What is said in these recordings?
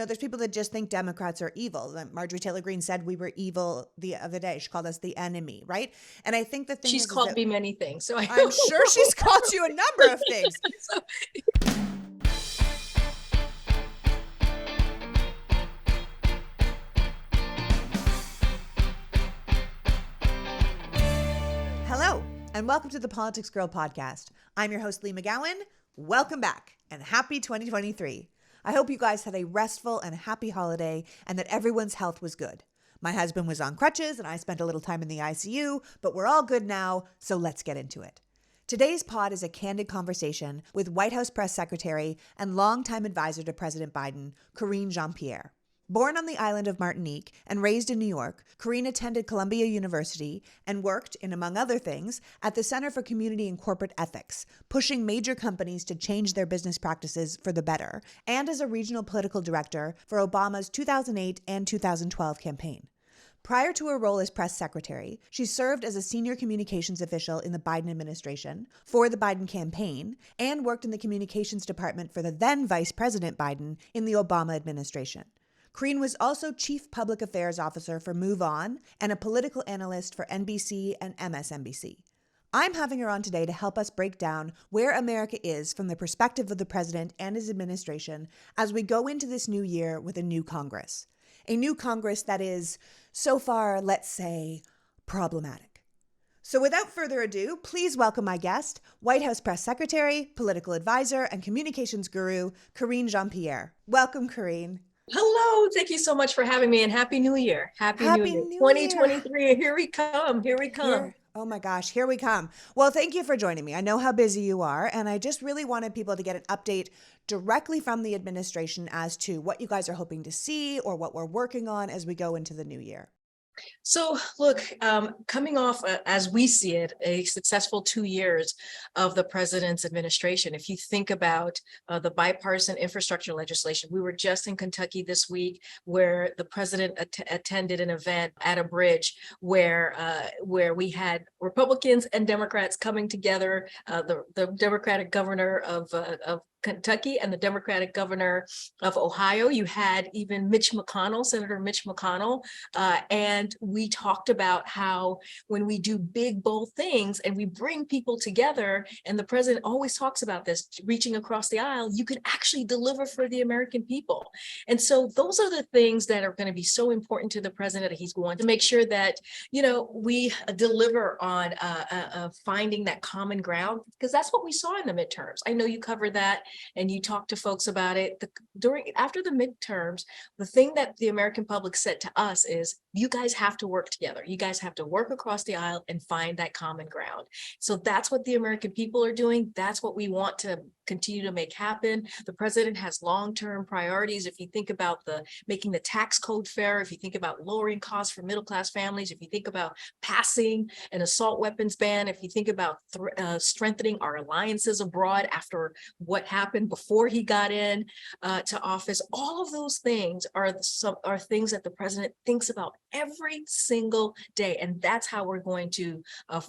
there's people that just think Democrats are evil. Marjorie Taylor Greene said we were evil the other day. She called us the enemy, right? And I think the thing she's is called that me many things. So I'm sure she's called you a number of things. So, Hello, and welcome to the Politics Girl podcast. I'm your host, Lee McGowan. Welcome back, and happy 2023. I hope you guys had a restful and happy holiday, and that everyone's health was good. My husband was on crutches, and I spent a little time in the ICU, but we're all good now, so let's get into it. Today's pod is a candid conversation with White House Press Secretary and longtime advisor to President Biden, Karine Jean-Pierre. Born on the island of Martinique and raised in New York, Karine attended Columbia University and worked in, among other things, at the Center for Community and Corporate Ethics, pushing major companies to change their business practices for the better, and as a regional political director for Obama's 2008 and 2012 campaign. Prior to her role as press secretary, she served as a senior communications official in the Biden administration, for the Biden campaign, and worked in the communications department for the then Vice President Biden in the Obama administration. Karine was also Chief Public Affairs Officer for Move On and a political analyst for NBC and MSNBC. I'm having her on today to help us break down where America is from the perspective of the president and his administration as we go into this new year with a new Congress. A new Congress that is, so far, let's say, problematic. So without further ado, please welcome my guest, White House Press Secretary, political advisor, and communications guru, Karine Jean-Pierre. Welcome, Karine. hello, thank you so much for having me, and Happy New Year. Happy New Year. 2023, here we come. Oh my gosh, here we come. Well, thank you for joining me. I know how busy you are, and I just really wanted people to get an update directly from the administration as to what you guys are hoping to see or what we're working on as we go into the new year. So look, coming off, as we see it, a successful 2 years of the president's administration. If you think about the bipartisan infrastructure legislation, we were just in Kentucky this week where the president attended an event at a bridge where we had Republicans and Democrats coming together, the Democratic governor of Kentucky and the Democratic governor of Ohio. You had even Senator Mitch McConnell, and we talked about how when we do big, bold things and we bring people together, and the president always talks about this, reaching across the aisle, you can actually deliver for the American people. And so those are the things that are going to be so important to the president. He's going to make sure that, we deliver on finding that common ground, because that's what we saw in the midterms. I know you covered that and you talk to folks about it. After the midterms, the thing that the American public said to us is, you guys have to work together. You guys have to work across the aisle and find that common ground. So that's what the American people are doing. That's what we want to continue to make happen. The president has long-term priorities. If you think about making the tax code fair, if you think about lowering costs for middle-class families, if you think about passing an assault weapons ban, if you think about strengthening our alliances abroad after what happened before he got in to office, all of those things are things that the president thinks about every single day. And that's how we're going to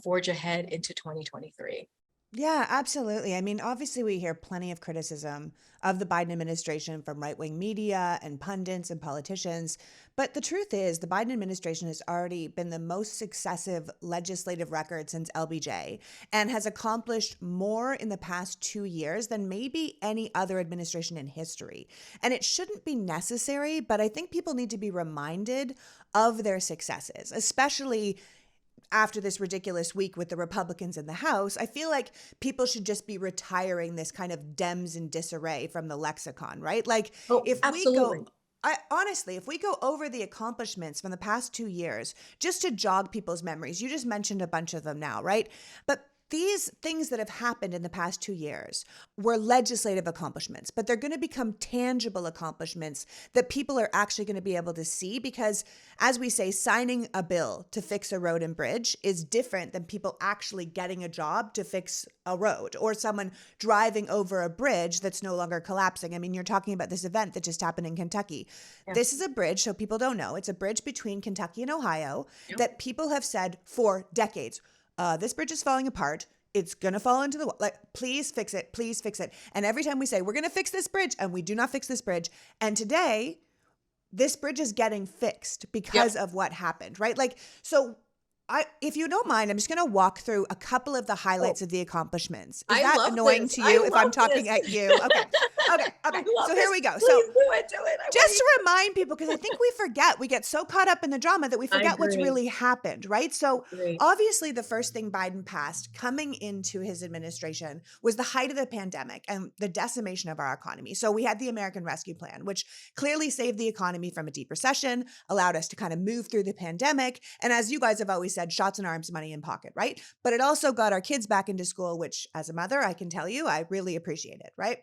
forge ahead into 2023. Yeah, absolutely. I mean, obviously, we hear plenty of criticism of the Biden administration from right-wing media and pundits and politicians. But the truth is, the Biden administration has already been the most successive legislative record since LBJ and has accomplished more in the past 2 years than maybe any other administration in history. And it shouldn't be necessary, but I think people need to be reminded of their successes, especially after this ridiculous week with the Republicans in the House. I feel like people should just be retiring this kind of Dems in disarray from the lexicon, right? Like, absolutely. If we go over the accomplishments from the past 2 years, just to jog people's memories, you just mentioned a bunch of them now, right? But these things that have happened in the past 2 years were legislative accomplishments, but they're going to become tangible accomplishments that people are actually going to be able to see because, as we say, signing a bill to fix a road and bridge is different than people actually getting a job to fix a road or someone driving over a bridge that's no longer collapsing. I mean, you're talking about this event that just happened in Kentucky. Yeah. This is a bridge, so people don't know. It's a bridge between Kentucky and Ohio that people have said for decades, this bridge is falling apart. it's going to fall into the wall. Like, please fix it. Please fix it. And every time we say, we're going to fix this bridge, and we do not fix this bridge. And today, this bridge is getting fixed because of what happened, right? Like, so if you don't mind, I'm just going to walk through a couple of the highlights of the accomplishments. Is that annoying to you if I'm talking at you? Okay. So here we go. So do it. Just to remind people, because I think we forget, we get so caught up in the drama that we forget what's really happened, right? So obviously the first thing Biden passed coming into his administration was the height of the pandemic and the decimation of our economy. So we had the American Rescue Plan, which clearly saved the economy from a deep recession, allowed us to kind of move through the pandemic. And as you guys have always said, shots in arms, money in pocket, right? But it also got our kids back into school, which as a mother, I can tell you, I really appreciate it, right?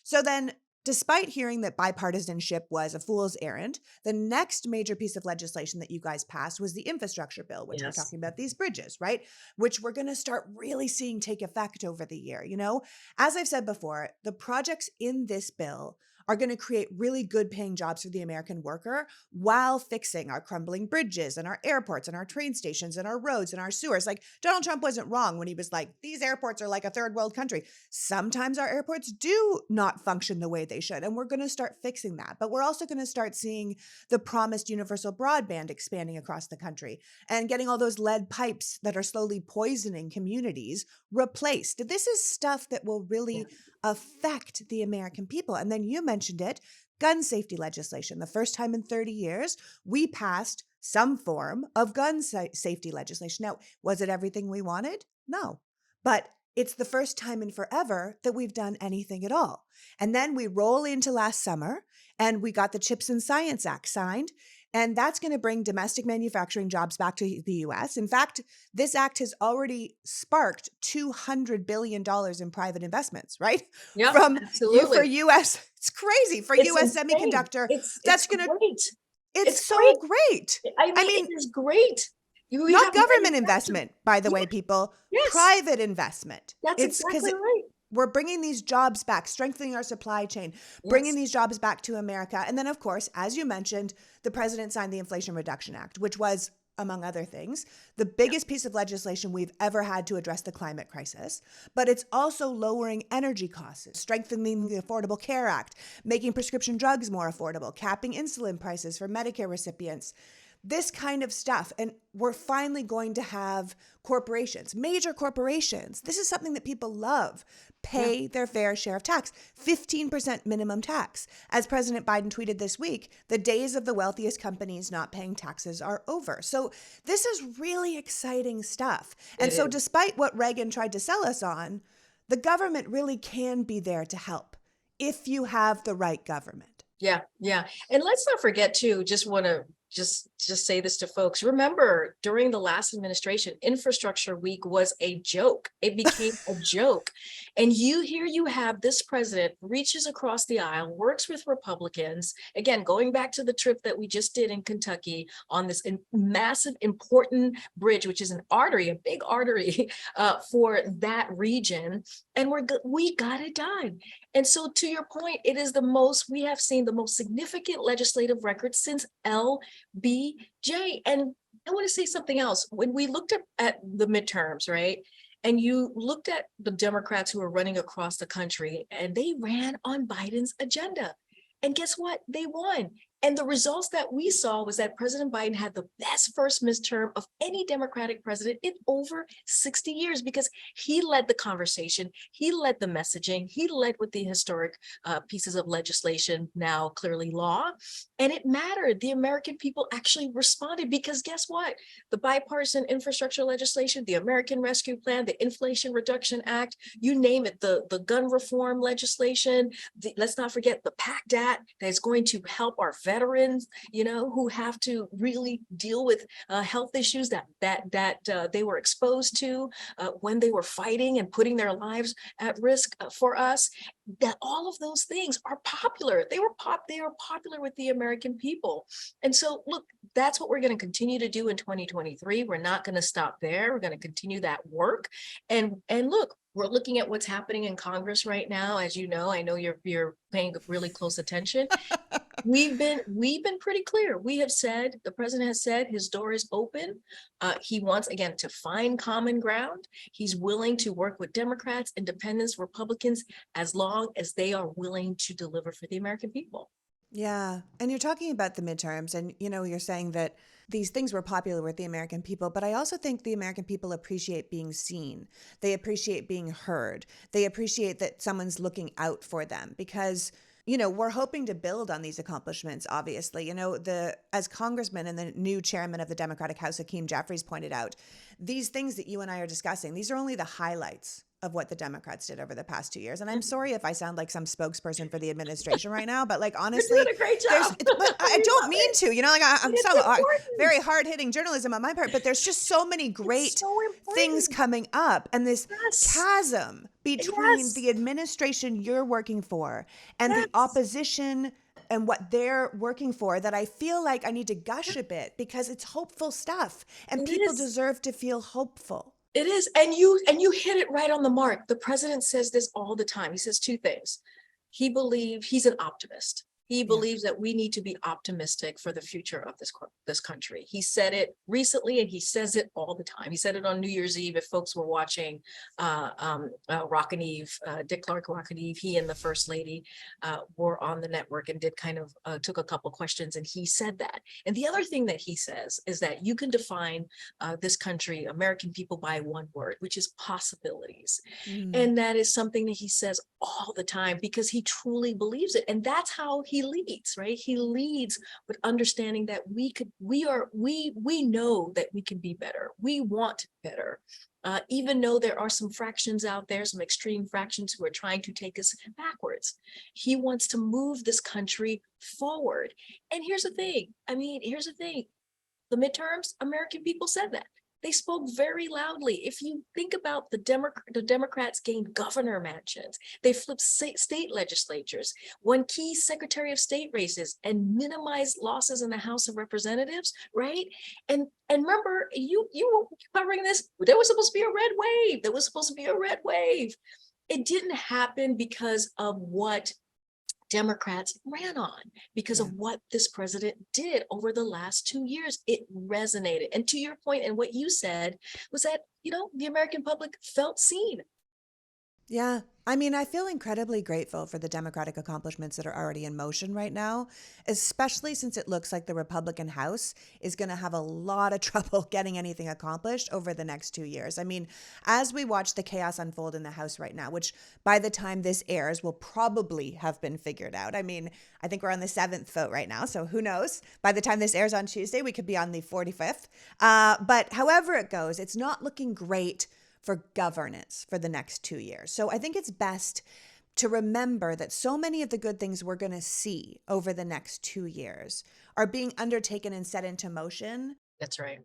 So then, despite hearing that bipartisanship was a fool's errand, the next major piece of legislation that you guys passed was the infrastructure bill, which we're talking about these bridges, right? Which we're going to start really seeing take effect over the year. You know, as I've said before, the projects in this bill are going to create really good paying jobs for the American worker while fixing our crumbling bridges and our airports and our train stations and our roads and our sewers. Like, Donald Trump wasn't wrong when he was like, these airports are like a third world country. Sometimes our airports do not function the way they should, and we're going to start fixing that. But we're also going to start seeing the promised universal broadband expanding across the country and getting all those lead pipes that are slowly poisoning communities replaced. This is stuff that will really affect the American people. And then you mentioned it, gun safety legislation. The first time in 30 years, we passed some form of gun safety legislation. Now, was it everything we wanted? No. But it's the first time in forever that we've done anything at all. And then we roll into last summer and we got the Chips and Science Act signed. And that's going to bring domestic manufacturing jobs back to the U.S. In fact, this act has already sparked $200 billion in private investments, right? Yeah, For U.S. It's crazy. For U.S. insane. Semiconductor, that's going to, it's so great. I mean, it is great. Not government investment, by the way, people. Yes. Private investment. That's exactly right. We're bringing these jobs back, strengthening our supply chain, bringing these jobs back to America. And then, of course, as you mentioned, the president signed the Inflation Reduction Act, which was, among other things, the biggest piece of legislation we've ever had to address the climate crisis. But it's also lowering energy costs, strengthening the Affordable Care Act, making prescription drugs more affordable, capping insulin prices for Medicare recipients. This kind of stuff. And we're finally going to have corporations, major corporations. This is something that people love. Pay their fair share of tax, 15% minimum tax. As President Biden tweeted this week, the days of the wealthiest companies not paying taxes are over. So this is really exciting stuff. And so despite what Reagan tried to sell us on, the government really can be there to help if you have the right government. Yeah. And let's not forget too, just want to just say this to folks. Remember, during the last administration, Infrastructure Week was a joke. It became a joke. And you have this president reaches across the aisle, works with Republicans. Again, going back to the trip that we just did in Kentucky on this massive, important bridge, which is an artery, a big artery for that region. And we got it done. And so to your point, it is we have seen the most significant legislative record since LBJ. And I want to say something else. When we looked at the midterms, right? And you looked at the Democrats who were running across the country, and they ran on Biden's agenda. And guess what? They won. And the results that we saw was that President Biden had the best first midterm of any Democratic president in over 60 years because he led the conversation, he led the messaging, he led with the historic pieces of legislation, now clearly law, and it mattered. The American people actually responded because guess what? The bipartisan infrastructure legislation, the American Rescue Plan, the Inflation Reduction Act, you name it, the gun reform legislation, let's not forget the PACT Act that is going to help our veterans, who have to really deal with health issues that they were exposed to when they were fighting and putting their lives at risk for us. that all of those things are popular. They are popular with the American people. And so look, that's what we're going to continue to do in 2023. We're not going to stop there. We're going to continue that work. And look, we're looking at what's happening in Congress right now. As you know, I know you're paying really close attention. We've been pretty clear. We have said, the president has said his door is open. He wants, again, to find common ground. He's willing to work with Democrats, independents, Republicans, as long as they are willing to deliver for the American people. Yeah. And you're talking about the midterms, and you're saying that these things were popular with the American people, but I also think the American people appreciate being seen. They appreciate being heard. They appreciate that someone's looking out for them because we're hoping to build on these accomplishments, obviously. As Congressman and the new chairman of the Democratic House, Hakeem Jeffries, pointed out, these things that you and I are discussing, these are only the highlights of what the Democrats did over the past 2 years. And I'm sorry if I sound like some spokesperson for the administration right now, but honestly, you're doing a great job. But I don't mean to, I'm so very hard-hitting journalism on my part, but there's just so many great things coming up, and this chasm between the administration you're working for and the opposition and what they're working for, that I feel like I need to gush a bit because it's hopeful stuff, and people deserve to feel hopeful. It is. And you hit it right on the mark. The president says this all the time. He says two things. He's an optimist. He believes that we need to be optimistic for the future of this country. He said it recently, and he says it all the time. He said it on New Year's Eve. If folks were watching Rockin' Eve, Dick Clark Rockin' Eve, he and the First Lady were on the network and did kind of took a couple questions, and he said that. And the other thing that he says is that you can define this country, American people, by one word, which is possibilities. And that is something that he says all the time because he truly believes it. And that's how he leads, right? He leads with understanding that we know that we can be better. We want better. Even though there are some fractions out there, some extreme fractions who are trying to take us backwards. He wants to move this country forward. And here's the thing. The midterms, American people said that. They spoke very loudly. If you think about the Democrats gained governor mansions, they flipped state legislatures, won key Secretary of State races, and minimized losses in the House of Representatives, right? And remember, you were covering this. There was supposed to be a red wave. There was supposed to be a red wave. It didn't happen because of what Democrats ran on, because of what this president did over the last 2 years. It resonated. And to your point, and what you said was that, the American public felt seen. Yeah. I feel incredibly grateful for the Democratic accomplishments that are already in motion right now, especially since it looks like the Republican House is going to have a lot of trouble getting anything accomplished over the next 2 years. As we watch the chaos unfold in the House right now, which by the time this airs will probably have been figured out. I think we're on the 7th vote right now, so who knows? By the time this airs on Tuesday, we could be on the 45th. But however it goes, it's not looking great for governance for the next 2 years. So I think it's best to remember that so many of the good things we're going to see over the next 2 years are being undertaken and set into motion. That's right.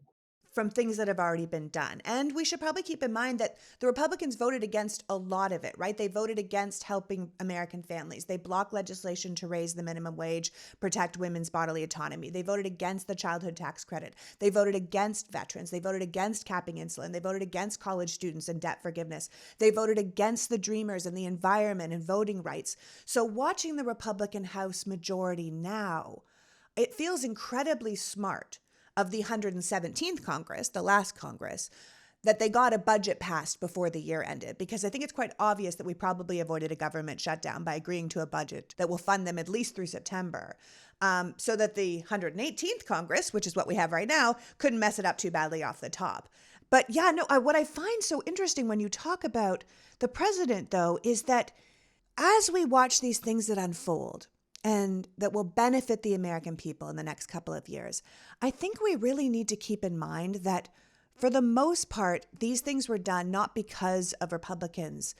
From things that have already been done. And we should probably keep in mind that the Republicans voted against a lot of it, right? They voted against helping American families. They blocked legislation to raise the minimum wage, protect women's bodily autonomy. They voted against the childhood tax credit. They voted against veterans. They voted against capping insulin. They voted against college students and debt forgiveness. They voted against the Dreamers and the environment and voting rights. So watching the Republican House majority now, it feels incredibly smart of the 117th Congress, the last Congress, that they got a budget passed before the year ended, because I think it's quite obvious that we probably avoided a government shutdown by agreeing to a budget that will fund them at least through September, so that the 118th Congress, which is what we have right now, couldn't mess it up too badly off the top. But what I find so interesting when you talk about the president, though, is that as we watch these things that unfold, and that will benefit the American people in the next couple of years, I think we really need to keep in mind that for the most part, these things were done not because of Republicans,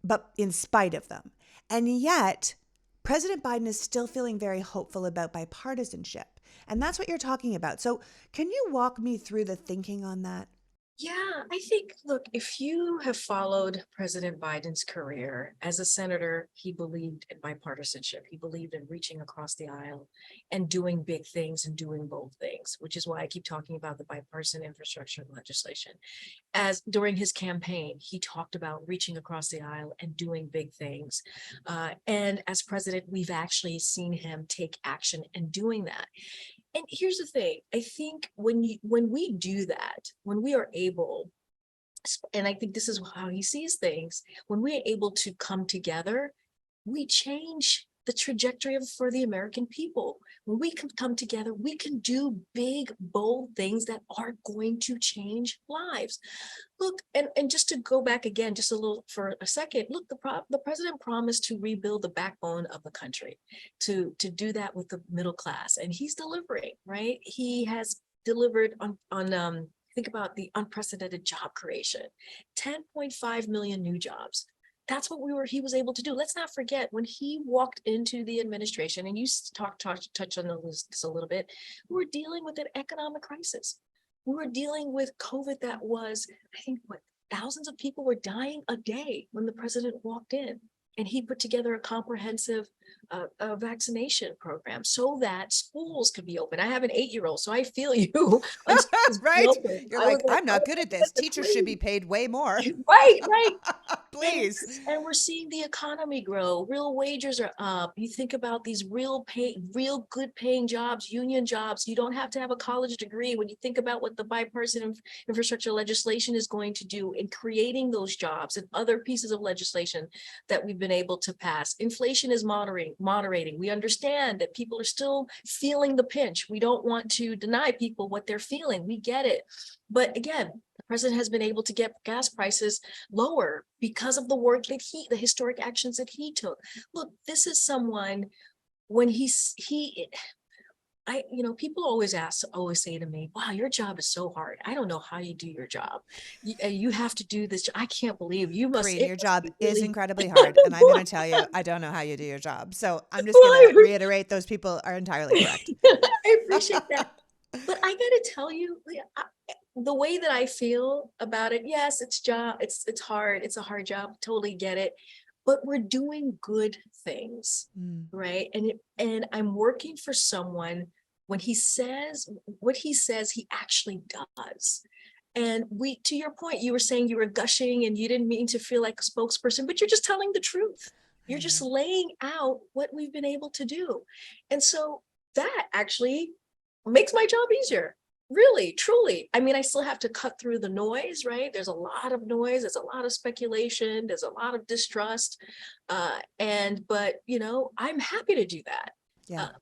but in spite of them. And yet, President Biden is still feeling very hopeful about bipartisanship. And that's what you're talking about. So can you walk me through the thinking on that? Yeah, I think, look, if you have followed President Biden's career as a senator, he believed in bipartisanship. He believed in reaching across the aisle and doing big things and doing bold things, which is why I keep talking about the bipartisan infrastructure legislation. As during his campaign, he talked about reaching across the aisle and doing big things. And as president, we've actually seen him take action in doing that. And here's the thing, I think when we do that, when we are able, and I think this is how he sees things, when we are able to come together, we change the trajectory for the American people. When we can come together, we can do big, bold things that are going to change lives. Look, and just to go back again, just a little for a second, look, the president promised to rebuild the backbone of the country, to do that with the middle class, and he's delivering, right? He has delivered on think about the unprecedented job creation, 10.5 million new jobs. That's what he was able to do. Let's not forget when he walked into the administration, and you touch on this a little bit, we were dealing with an economic crisis. We were dealing with COVID that was, I think, what, thousands of people were dying a day when the president walked in. And he put together a comprehensive vaccination program so that schools could be open. I have an 8-year-old, so I feel you. Right? You're like, I'm not good at this. Teachers should be paid way more. Right. Please. And we're seeing the economy grow. Real wages are up. You think about these real good paying jobs, union jobs. You don't have to have a college degree. When you think about what the bipartisan infrastructure legislation is going to do in creating those jobs and other pieces of legislation that we've been able to pass. Inflation is moderating. We understand that people are still feeling the pinch. We don't want to deny people what they're feeling. We get it. But again, the president has been able to get gas prices lower because of the work that the historic actions that he took. Look, this is someone when people always say to me, wow, your job is so hard. I don't know how you do your job. You have to do this. I can't believe you must. Karine, your job is incredibly hard. And I'm going to tell you, I don't know how you do your job. So I'm just going to reiterate, those people are entirely correct. I appreciate that. But I got to tell you, the way that I feel about it, yes, it's hard. It's a hard job. Totally get it. But we're doing good things, right? And I'm working for someone when he says what he says, he actually does. And to your point, you were saying you were gushing and you didn't mean to feel like a spokesperson, but you're just telling the truth. You're just laying out what we've been able to do. And so that actually makes my job easier. Really, truly. I mean, I still have to cut through the noise, right? There's a lot of noise. There's a lot of speculation. There's a lot of distrust. But I'm happy to do that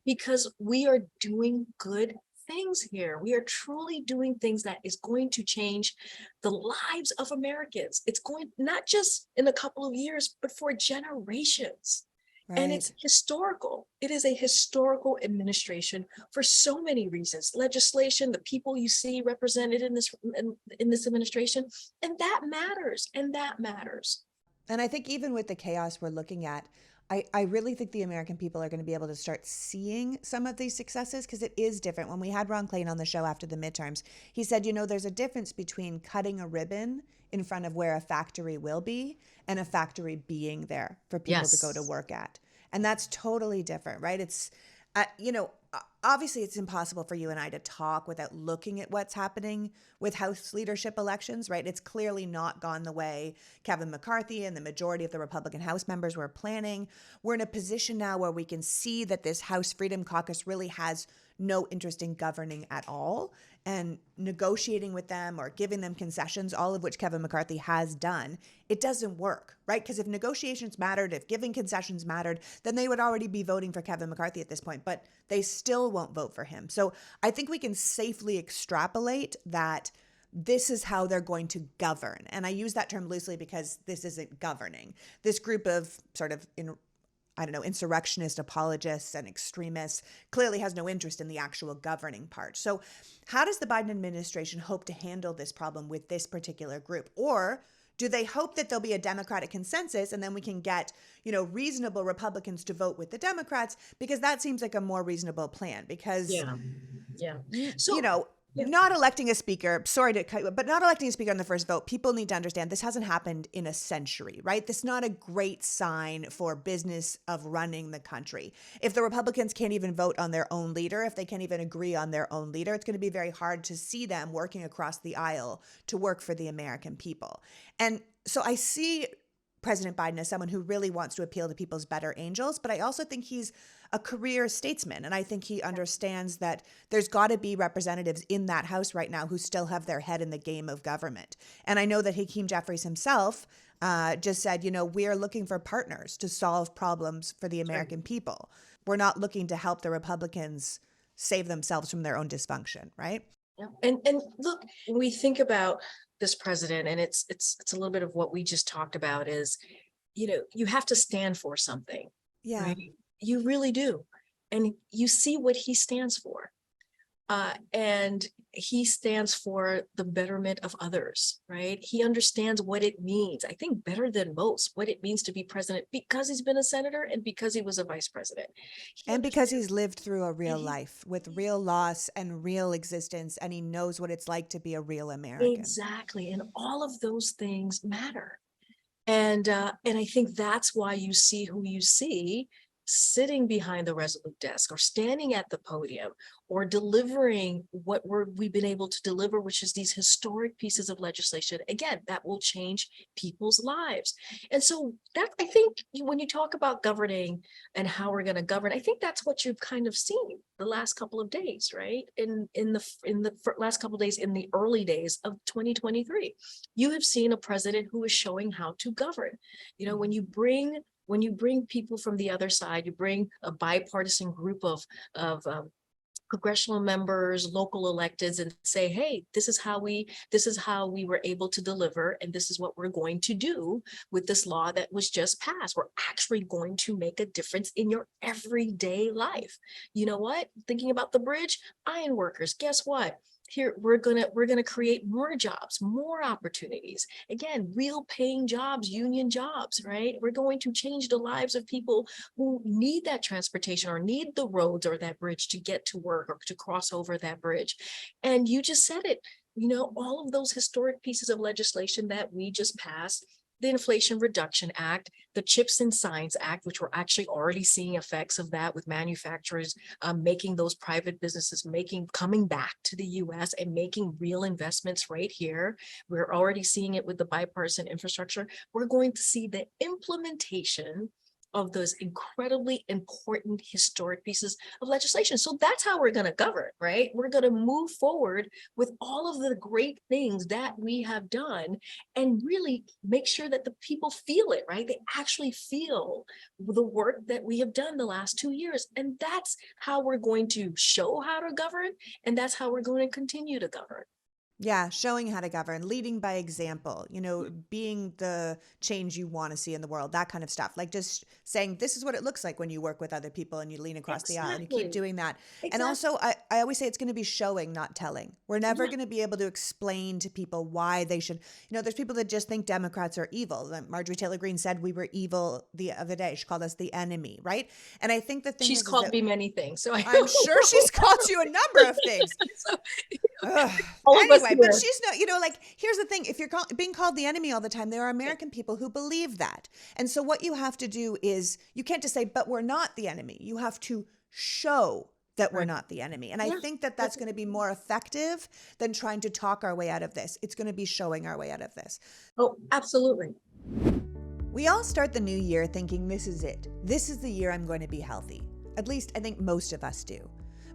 because we are doing good things here. We are truly doing things that is going to change the lives of Americans. It's going not just in a couple of years, but for generations. Right. And it's historical. It is a historical administration for so many reasons. Legislation, the people you see represented in this administration, and that matters. And I think even with the chaos we're looking at, I really think the American people are going to be able to start seeing some of these successes because it is different. When we had Ron Klain on the show after the midterms, he said, there's a difference between cutting a ribbon in front of where a factory will be and a factory being there for people to go to work at. And that's totally different, right? It's, obviously it's impossible for you and I to talk without looking at what's happening with House leadership elections, right? It's clearly not gone the way Kevin McCarthy and the majority of the Republican House members were planning. We're in a position now where we can see that this House Freedom Caucus really has no interest in governing at all, and negotiating with them or giving them concessions, all of which Kevin McCarthy has done, it doesn't work, right? Because if negotiations mattered, if giving concessions mattered, then they would already be voting for Kevin McCarthy at this point, but they still won't vote for him. So I think we can safely extrapolate that this is how they're going to govern. And I use that term loosely because this isn't governing. This group of sort of insurrectionist apologists and extremists clearly has no interest in the actual governing part. So how does the Biden administration hope to handle this problem with this particular group? Or do they hope that there'll be a Democratic consensus and then we can get, reasonable Republicans to vote with the Democrats? Because that seems like a more reasonable plan because, So, not electing a speaker, sorry to cut you, but not electing a speaker on the first vote, people need to understand this hasn't happened in a century, right? This is not a great sign for business of running the country. If the Republicans can't even vote on their own leader, if they can't even agree on their own leader, it's going to be very hard to see them working across the aisle to work for the American people. And so I see President Biden as someone who really wants to appeal to people's better angels, but I also think he's a career statesman. And I think he understands that there's got to be representatives in that House right now who still have their head in the game of government. And I know that Hakeem Jeffries himself just said, we're looking for partners to solve problems for the American people. We're not looking to help the Republicans save themselves from their own dysfunction, right? Yeah. And look, when we think about this president, and it's a little bit of what we just talked about is, you have to stand for something. Yeah. Right? You really do. And you see what he stands for. And he stands for the betterment of others, right? He understands what it means, I think better than most, what it means to be president because he's been a senator and because he was a vice president. And because he's lived through a real life with real loss and real existence, and he knows what it's like to be a real American. Exactly. And all of those things matter. And I think that's why you see who you see sitting behind the Resolute desk or standing at the podium or delivering what we've been able to deliver, which is these historic pieces of legislation, again, that will change people's lives. And so that, I think when you talk about governing and how we're going to govern, I think that's what you've kind of seen the last couple of days, right? In the last couple of days, in the early days of 2023, you have seen a president who is showing how to govern. When you bring people from the other side, you bring a bipartisan group of congressional members, local electeds, and say, hey, this is how we were able to deliver, and this is what we're going to do with this law that was just passed. We're actually going to make a difference in your everyday life. You know what? Thinking about the bridge, iron workers, guess what? Here, we're gonna create more jobs, more opportunities. Again, real paying jobs, union jobs, right? We're going to change the lives of people who need that transportation or need the roads or that bridge to get to work or to cross over that bridge. And you just said it, all of those historic pieces of legislation that we just passed, the Inflation Reduction Act, the Chips and Science Act, which we're actually already seeing effects of that with manufacturers making those private businesses coming back to the US and making real investments right here. We're already seeing it with the bipartisan infrastructure. We're going to see the implementation of those incredibly important historic pieces of legislation. So that's how we're going to govern, right? We're going to move forward with all of the great things that we have done and really make sure that the people feel it, right? They actually feel the work that we have done the last 2 years. And that's how we're going to show how to govern. And that's how we're going to continue to govern. Yeah, showing how to govern, leading by example, being the change you want to see in the world, that kind of stuff. Like just saying, this is what it looks like when you work with other people and you lean across the aisle and you keep doing that. Exactly. And also, I always say it's going to be showing, not telling. We're never going to be able to explain to people why they should, there's people that just think Democrats are evil. Marjorie Taylor Greene said we were evil the other day. She called us the enemy, right? And I think the thing she's called me many things. So I'm sure she's called you a number of things. Anyway, but she's not, here's the thing. If you're being called the enemy all the time, there are American people who believe that. And so what you have to do is you can't just say, but we're not the enemy. You have to show that we're not the enemy. And I think that that's going to be more effective than trying to talk our way out of this. It's going to be showing our way out of this. Oh, absolutely. We all start the new year thinking this is it. This is the year I'm going to be healthy. At least I think most of us do.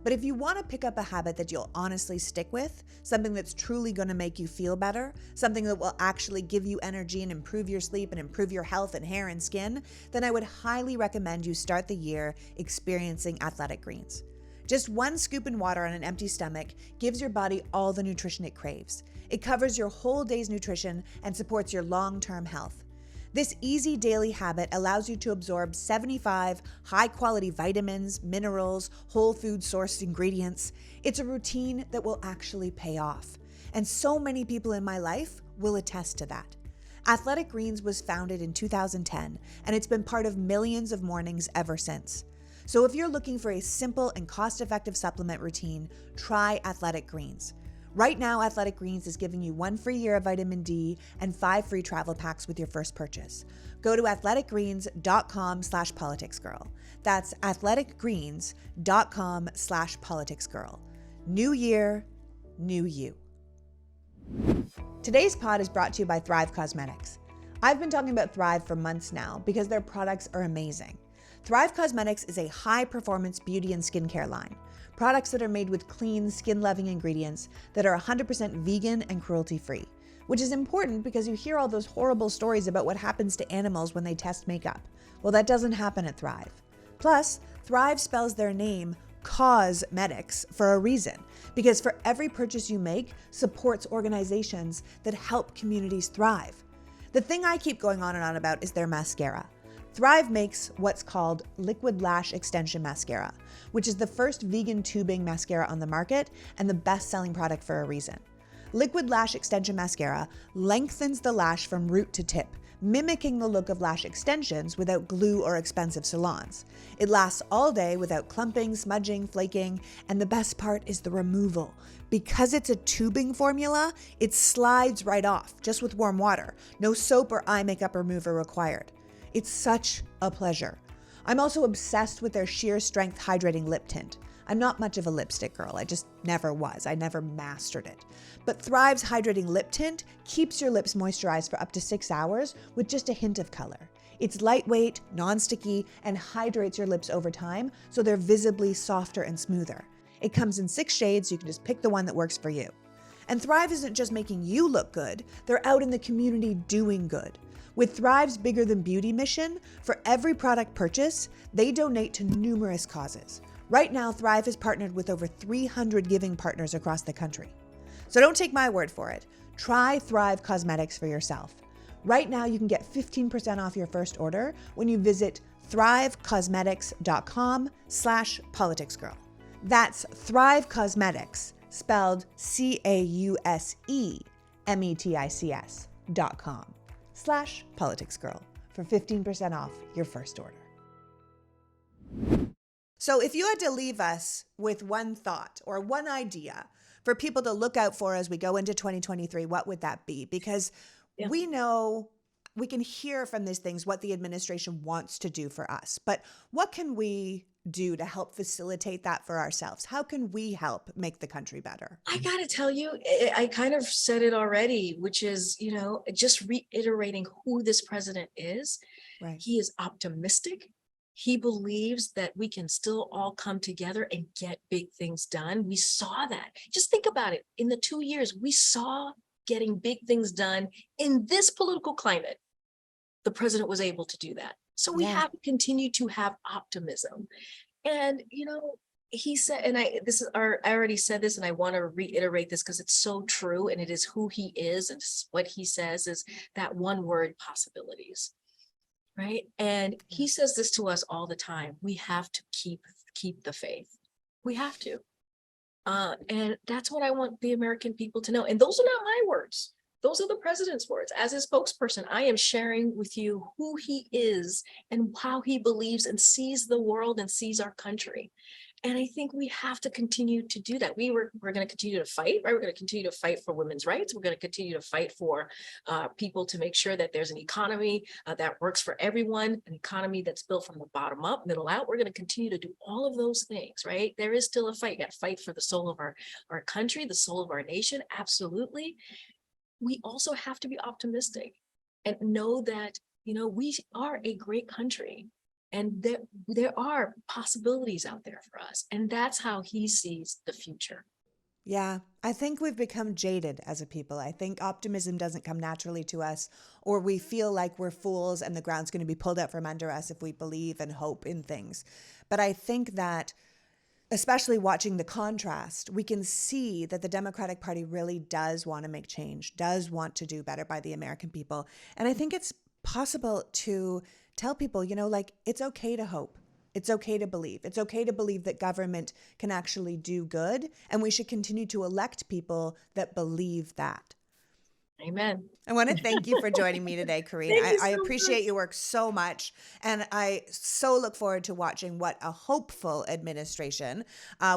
But if you want to pick up a habit that you'll honestly stick with, something that's truly going to make you feel better, something that will actually give you energy and improve your sleep and improve your health and hair and skin, then I would highly recommend you start the year experiencing Athletic Greens. Just 1 scoop in water on an empty stomach gives your body all the nutrition it craves. It covers your whole day's nutrition and supports your long-term health. This easy daily habit allows you to absorb 75 high-quality vitamins, minerals, whole food sourced ingredients. It's a routine that will actually pay off. And so many people in my life will attest to that. Athletic Greens was founded in 2010, and it's been part of millions of mornings ever since. So if you're looking for a simple and cost-effective supplement routine, try Athletic Greens. Right now, Athletic Greens is giving you 1 free year of vitamin D and 5 free travel packs with your first purchase. Go to athleticgreens.com/politicsgirl. That's athleticgreens.com/politicsgirl. New year, new you. Today's pod is brought to you by Thrive Cosmetics. I've been talking about Thrive for months now because their products are amazing. Thrive Cosmetics is a high-performance beauty and skincare line. Products that are made with clean, skin-loving ingredients that are 100% vegan and cruelty-free, which is important because you hear all those horrible stories about what happens to animals when they test makeup. Well, that doesn't happen at Thrive. Plus, Thrive spells their name Cosmetics for a reason, because for every purchase you make supports organizations that help communities thrive. The thing I keep going on and on about is their mascara. Thrive makes what's called Liquid Lash Extension Mascara, which is the first vegan tubing mascara on the market and the best-selling product for a reason. Liquid Lash Extension Mascara lengthens the lash from root to tip, mimicking the look of lash extensions without glue or expensive salons. It lasts all day without clumping, smudging, flaking, and the best part is the removal. Because it's a tubing formula, it slides right off, just with warm water. No soap or eye makeup remover required. It's such a pleasure. I'm also obsessed with their sheer strength hydrating lip tint. I'm not much of a lipstick girl. I just never was. I never mastered it. But Thrive's hydrating lip tint keeps your lips moisturized for up to 6 hours with just a hint of color. It's lightweight, non-sticky, and hydrates your lips over time so they're visibly softer and smoother. It comes in 6 shades, so you can just pick the one that works for you. And Thrive isn't just making you look good, they're out in the community doing good. With Thrive's Bigger Than Beauty mission, for every product purchase, they donate to numerous causes. Right now, Thrive has partnered with over 300 giving partners across the country. So don't take my word for it. Try Thrive Cosmetics for yourself. Right now, you can get 15% off your first order when you visit thrivecosmetics.com/politicsgirl. That's Thrive Cosmetics, spelled CAUSEMETICS.com/politicsgirl for 15% off your first order. So if you had to leave us with one thought or one idea for people to look out for as we go into 2023, what would that be? Because we know, we can hear from these things what the administration wants to do for us, but what can we do to help facilitate that for ourselves? How can we help make the country better? I got to tell you, I kind of said it already, which is, just reiterating who this president is. Right. He is optimistic. He believes that we can still all come together and get big things done. We saw that. Just think about it. In the 2 years, we saw getting big things done in this political climate. The president was able to do that. So we have to continue to have optimism. And, he said, and I already said this, and I want to reiterate this because it's so true, and it is who he is, and what he says is that one word: possibilities. Right. And he says this to us all the time. We have to keep the faith. We have to. And that's what I want the American people to know. And those are not my words. Those are the president's words. As his spokesperson, I am sharing with you who he is and how he believes and sees the world and sees our country. And I think we have to continue to do that. We're going to continue to fight, right? We're going to continue to fight for women's rights. We're going to continue to fight for people to make sure that there's an economy that works for everyone, an economy that's built from the bottom up, middle out. We're going to continue to do all of those things, right? There is still a fight. You got to fight for the soul of our country, the soul of our nation. Absolutely. We also have to be optimistic and know that, we are a great country. And there are possibilities out there for us. And that's how he sees the future. Yeah, I think we've become jaded as a people. I think optimism doesn't come naturally to us, or we feel like we're fools and the ground's going to be pulled out from under us if we believe and hope in things. But I think that, especially watching the contrast, we can see that the Democratic Party really does want to make change, does want to do better by the American people. And I think it's possible to tell people, it's okay to hope. It's okay to believe. It's okay to believe that government can actually do good. And we should continue to elect people that believe that. Amen. I want to thank you for joining me today, Karine. Thank you I so appreciate much. your work so much. And I so look forward to watching what a hopeful administration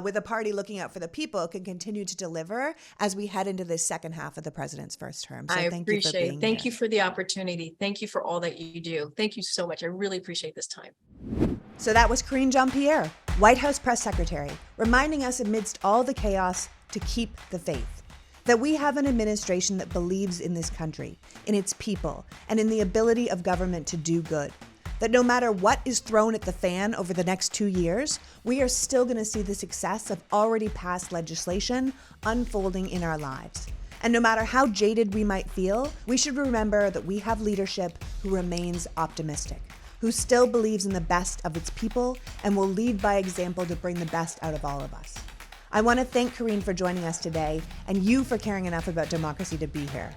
with a party looking out for the people can continue to deliver as we head into this second half of the president's first term. So I thank you for appreciate it. being Thank here. you for the opportunity. Thank you for all that you do. Thank you so much. I really appreciate this time. So that was Karine Jean-Pierre, White House press secretary, reminding us amidst all the chaos to keep the faith. That we have an administration that believes in this country, in its people, and in the ability of government to do good. That no matter what is thrown at the fan over the next 2 years, we are still going to see the success of already passed legislation unfolding in our lives. And no matter how jaded we might feel, we should remember that we have leadership who remains optimistic, who still believes in the best of its people and will lead by example to bring the best out of all of us. I want to thank Karine for joining us today and you for caring enough about democracy to be here.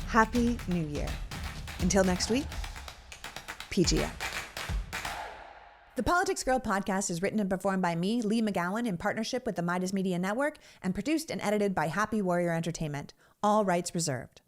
Happy New Year. Until next week, PGF. The Politics Girl podcast is written and performed by me, Lee McGowan, in partnership with the Midas Media Network, and produced and edited by Happy Warrior Entertainment. All rights reserved.